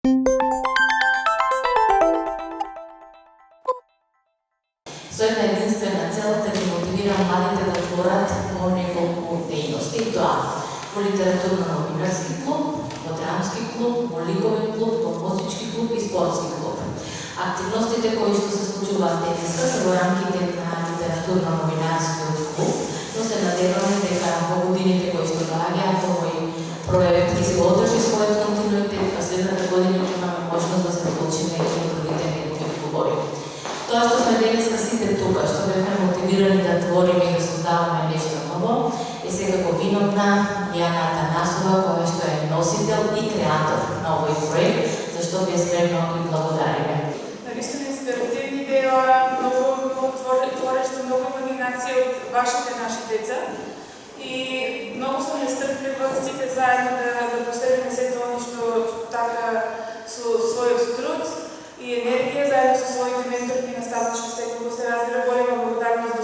Со една единствена цел да ги мотивира младите да творат во неколку дејности, тоа во литературно-новинарски клуб, во драмски клуб, во ликовен клуб, во музички клуб и спортски клуб. Активностите кои што се случуваат денеска се во рамките на литературно-новинарскиот клуб, но се надеваме дека во годините кои што доаѓаат овој проект ќе се одржи својот континуитет, а следната година ќе имаме можност да се почине и другите негови клубови. Тоа што сме денеска сите тука, што бевме мотивирани да твориме и да создаваме нешто ново, е секако виновна Јана Атанасова, која што е носител и креатор на овој проект, за што бескрено и благодариме. Наистина инспиративни идеја, многу творечество, многу имагинација од вашите наши деца и многу сум нестрплива сите заедно да последиме сето оно што така со својот труд и енергија заедно со своите менторки и наставнички секој се разбира голема благодарност